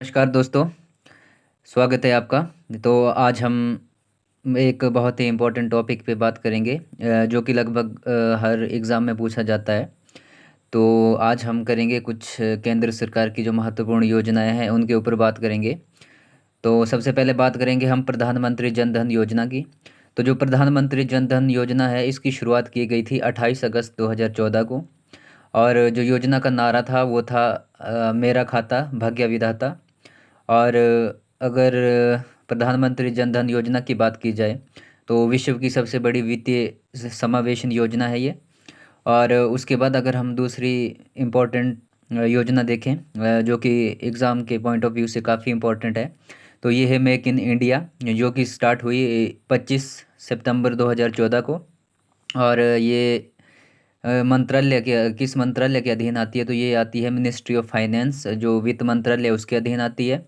नमस्कार दोस्तों, स्वागत है आपका। तो आज हम एक बहुत ही इम्पोर्टेंट टॉपिक पे बात करेंगे जो कि लगभग हर एग्ज़ाम में पूछा जाता है। तो आज हम करेंगे कुछ केंद्र सरकार की जो महत्वपूर्ण योजनाएं हैं उनके ऊपर बात करेंगे। तो सबसे पहले बात करेंगे हम प्रधानमंत्री जन धन योजना की। तो जो प्रधानमंत्री जन धन योजना है इसकी शुरुआत की गई थी 28 अगस्त 2014 को। और जो योजना का नारा था वो था मेरा खाता भाग्य विधाता। और अगर प्रधानमंत्री जन धन योजना की बात की जाए तो विश्व की सबसे बड़ी वित्तीय समावेशन योजना है ये। और उसके बाद अगर हम दूसरी इम्पोर्टेंट योजना देखें जो कि एग्ज़ाम के पॉइंट ऑफ व्यू से काफ़ी इम्पोर्टेंट है, तो ये है मेक इन इंडिया, जो कि स्टार्ट हुई 25 सितंबर 2014 को। और ये मंत्रालय के किस मंत्रालय के अधीन आती है, तो ये आती है मिनिस्ट्री ऑफ फाइनेंस, जो वित्त मंत्रालय उसके अधीन आती है।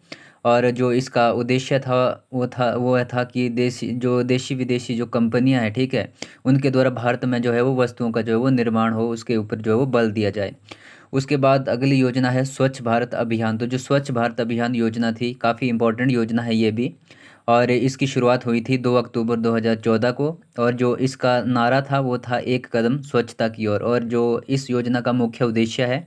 और जो इसका उद्देश्य था वो था कि देशी विदेशी जो कंपनियां हैं, ठीक है, उनके द्वारा भारत में जो है वो वस्तुओं का जो है वो निर्माण हो, उसके ऊपर जो है वो बल दिया जाए। उसके बाद अगली योजना है स्वच्छ भारत अभियान। तो जो स्वच्छ भारत अभियान योजना थी, काफ़ी इंपॉर्टेंट योजना है ये भी। और इसकी शुरुआत हुई थी 2 अक्टूबर 2014 को। और जो इसका नारा था वो था एक कदम स्वच्छता की ओर। और जो इस योजना का मुख्य उद्देश्य है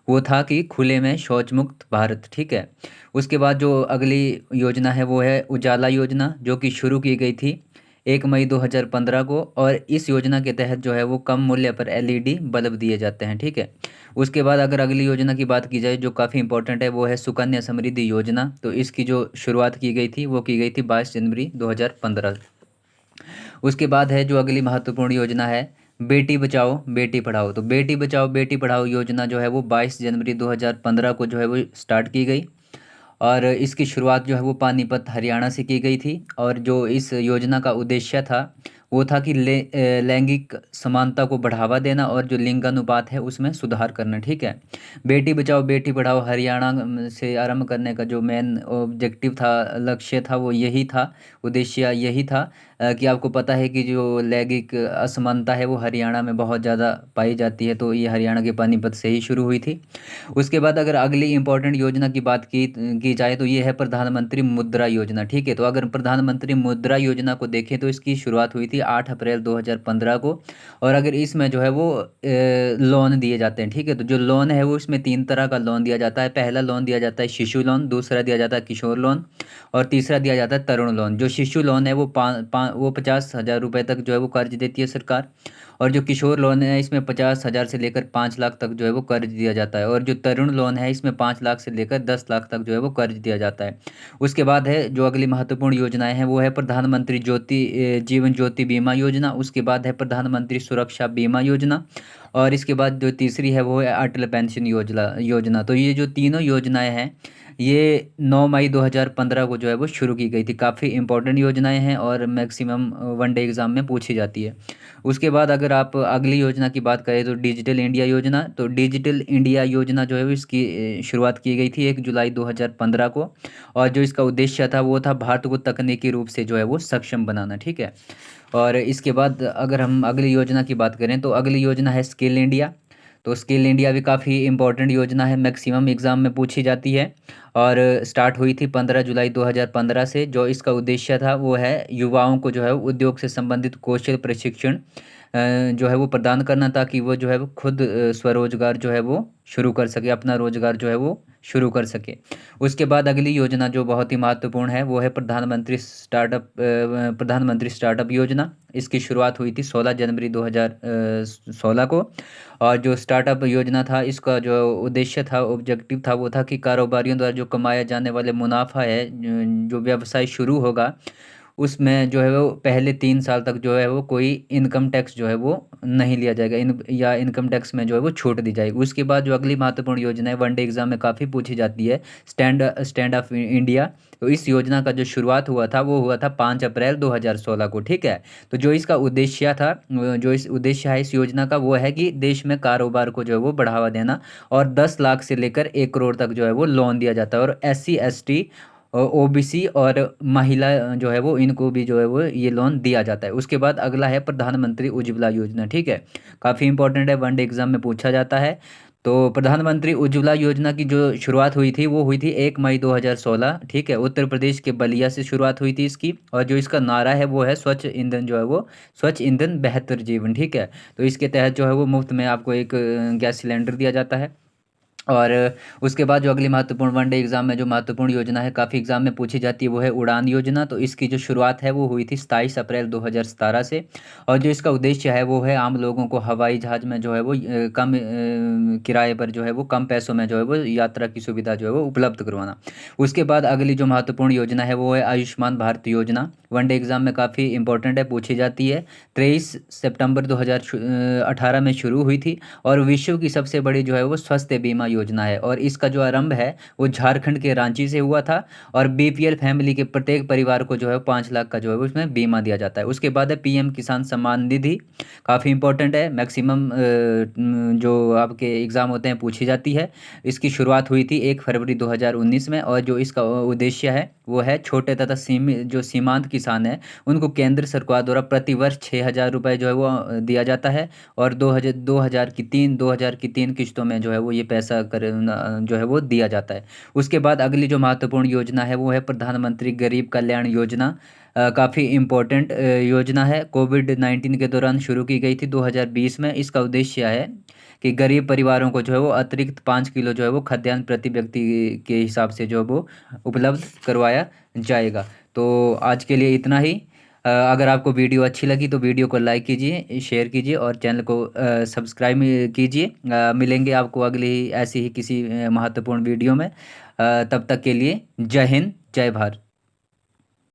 वो था कि खुले में शौच मुक्त भारत, ठीक है। उसके बाद जो अगली योजना है वो है उजाला योजना, जो कि शुरू की गई थी 1 मई 2015 को। और इस योजना के तहत जो है वो कम मूल्य पर एलईडी बल्ब दिए जाते हैं, ठीक है। उसके बाद अगर अगली योजना की बात की जाए जो काफ़ी इंपॉर्टेंट है, वो है सुकन्या समृद्धि योजना। तो इसकी जो शुरुआत की गई थी वो की गई थी 22 जनवरी 2015। उसके बाद है जो अगली महत्वपूर्ण योजना है बेटी बचाओ बेटी पढ़ाओ। तो बेटी बचाओ बेटी पढ़ाओ योजना जो है वो 22 जनवरी 2015 को जो है वो स्टार्ट की गई। और इसकी शुरुआत जो है वो पानीपत हरियाणा से की गई थी। और जो इस योजना का उद्देश्य था वो था कि लैंगिक समानता को बढ़ावा देना और जो लिंगानुपात है उसमें सुधार करना, ठीक है। बेटी बचाओ बेटी पढ़ाओ हरियाणा से आरंभ करने का जो मेन ऑब्जेक्टिव था, लक्ष्य था, वो यही था, उद्देश्य यही था कि आपको पता है कि जो लैंगिक असमानता है वो हरियाणा में बहुत ज़्यादा पाई जाती है। तो ये हरियाणा के पानीपत से ही शुरू हुई थी। उसके बाद अगर अगली इंपॉर्टेंट योजना की बात की जाए तो ये है प्रधानमंत्री मुद्रा योजना, ठीक है। तो अगर प्रधानमंत्री मुद्रा योजना को देखें तो इसकी शुरुआत हुई थी 8 अप्रैल 2015 को। और अगर इसमें जो है वो लोन दिए जाते हैं, ठीक है। तो जो लोन है वो इसमें 3 तरह का लोन दिया जाता है। पहला लोन दिया जाता है शिशु लोन, दूसरा दिया जाता है किशोर लोन, और तीसरा दिया जाता है तरुण लोन। जो शिशु लोन है वो 50,000 रुपये तक जो है वो कर्ज देती है सरकार। और जो किशोर लोन है इसमें 50,000 से लेकर 5 लाख तक जो है वो कर्ज दिया जाता है। और जो तरुण लोन है इसमें 5 लाख से लेकर 10 लाख तक जो है वो कर्ज दिया जाता है। उसके बाद है जो अगली महत्वपूर्ण योजनाएं हैं वो है प्रधानमंत्री जीवन ज्योति बीमा योजना। उसके बाद है प्रधानमंत्री सुरक्षा बीमा योजना। और इसके बाद जो तीसरी है वो है अटल पेंशन योजना। तो ये जो तीनों योजनाएं हैं ये 9 मई 2015 को जो है वो शुरू की गई थी। काफ़ी इंपॉर्टेंट योजनाएं हैं और मैक्सिमम वनडे एग्ज़ाम में पूछी जाती है। उसके बाद अगर आप अगली योजना की बात करें तो डिजिटल इंडिया योजना। तो डिजिटल इंडिया योजना जो है वो इसकी शुरुआत की गई थी 1 जुलाई 2015 को। और जो इसका उद्देश्य था वो था भारत को तकनीकी रूप से जो है वो सक्षम बनाना, ठीक है। और इसके बाद अगर हम अगली योजना की बात करें तो अगली योजना है स्किल इंडिया। तो स्किल इंडिया भी काफ़ी इंपॉर्टेंट योजना है, मैक्सिमम एग्ज़ाम में पूछी जाती है। और स्टार्ट हुई थी 15 जुलाई 2015 से। जो इसका उद्देश्य था वो है युवाओं को जो है उद्योग से संबंधित कौशल प्रशिक्षण जो है वो प्रदान करना, ताकि वो जो है वो खुद स्वरोजगार जो है वो शुरू कर सके, अपना रोजगार जो है वो शुरू कर सके। उसके बाद अगली योजना जो बहुत ही महत्वपूर्ण है वो है प्रधानमंत्री स्टार्टअप योजना। इसकी शुरुआत हुई थी 16 जनवरी 2016 को। और जो स्टार्टअप योजना था इसका जो उद्देश्य था, ऑब्जेक्टिव था, वो था कि कारोबारियों द्वारा जो कमाया जाने वाले मुनाफा है, जो व्यवसाय शुरू होगा उसमें जो है वो पहले 3 साल तक जो है वो कोई इनकम टैक्स जो है वो नहीं लिया जाएगा, या इनकम टैक्स में जो है वो छूट दी जाएगी। उसके बाद जो अगली महत्वपूर्ण योजना है वनडे एग्जाम में काफ़ी पूछी जाती है, स्टैंड अप इंडिया। तो इस योजना का जो शुरुआत हुआ था वो हुआ था 5 अप्रैल 2016 को, ठीक है। तो जो इसका उद्देश्य था, जो इस उद्देश्य है इस योजना का, वो है कि देश में कारोबार को जो है वो बढ़ावा देना। और 10 लाख से लेकर 1 करोड़ तक जो है वो लोन दिया जाता है। और SC ST ओबीसी और महिला जो है वो इनको भी जो है वो ये लोन दिया जाता है। उसके बाद अगला है प्रधानमंत्री उज्ज्वला योजना, ठीक है। काफ़ी इंपॉर्टेंट है, वनडे एग्जाम में पूछा जाता है। तो प्रधानमंत्री उज्ज्वला योजना की जो शुरुआत हुई थी वो हुई थी 1 मई 2016, ठीक है। उत्तर प्रदेश के बलिया से शुरुआत हुई थी इसकी, और जो इसका नारा है वो है स्वच्छ ईंधन, जो है वो स्वच्छ ईंधन बेहतर जीवन, ठीक है। तो इसके तहत जो है वो मुफ्त में आपको एक गैस सिलेंडर दिया जाता है। और उसके बाद जो अगली महत्वपूर्ण वनडे एग्जाम में जो महत्वपूर्ण योजना है, काफ़ी एग्जाम में पूछी जाती है, वो है उड़ान योजना। तो इसकी जो शुरुआत है वो हुई थी 27 अप्रैल 2017 से। और जो इसका उद्देश्य है वो है आम लोगों को हवाई जहाज़ में जो है वो कम किराए पर जो है वो कम पैसों में जो है वो यात्रा की सुविधा जो है वो उपलब्ध करवाना। उसके बाद अगली जो महत्वपूर्ण योजना है वो है आयुष्मान भारत योजना। वनडे एग्जाम में काफ़ी इंपॉर्टेंट है, पूछी जाती है। 23 सितंबर 2018 में शुरू हुई थी, और विश्व की सबसे बड़ी जो है वो स्वास्थ्य बीमा योजना है। और इसका जो आरंभ है वो झारखंड के रांची से हुआ था। और बीपीएल फैमिली के प्रत्येक परिवार को जो है 5 लाख का जो है वो उसमें बीमा दिया जाता है। उसके बाद है पीएम किसान सम्मान निधि, काफ़ी इंपॉर्टेंट है, मैक्सिमम जो आपके एग्ज़ाम होते हैं पूछी जाती है। इसकी शुरुआत हुई थी 1 फरवरी 2019 में, और जो इसका उद्देश्य है वो है छोटे तथा सीमांत किसान हैं उनको केंद्र सरकार द्वारा प्रतिवर्ष 6,000 रुपये जो है वो दिया जाता है। और 2000 की तीन किश्तों में जो है वो ये पैसा जो है वो दिया जाता है। उसके बाद अगली जो महत्वपूर्ण योजना है वो है प्रधानमंत्री गरीब कल्याण योजना। काफ़ी इम्पोर्टेंट योजना है, कोविड-19 के दौरान शुरू की गई थी 2020 में। इसका उद्देश्य है कि गरीब परिवारों को जो है वो अतिरिक्त 5 किलो जो है वो खाद्यान्न प्रति व्यक्ति के हिसाब से जो है वो उपलब्ध करवाया जाएगा। तो आज के लिए इतना ही। अगर आपको वीडियो अच्छी लगी तो वीडियो को लाइक कीजिए, शेयर कीजिए, और चैनल को सब्सक्राइब कीजिए। मिलेंगे आपको अगली ऐसी ही किसी महत्वपूर्ण वीडियो में। तब तक के लिए जय हिंद, जय भारत।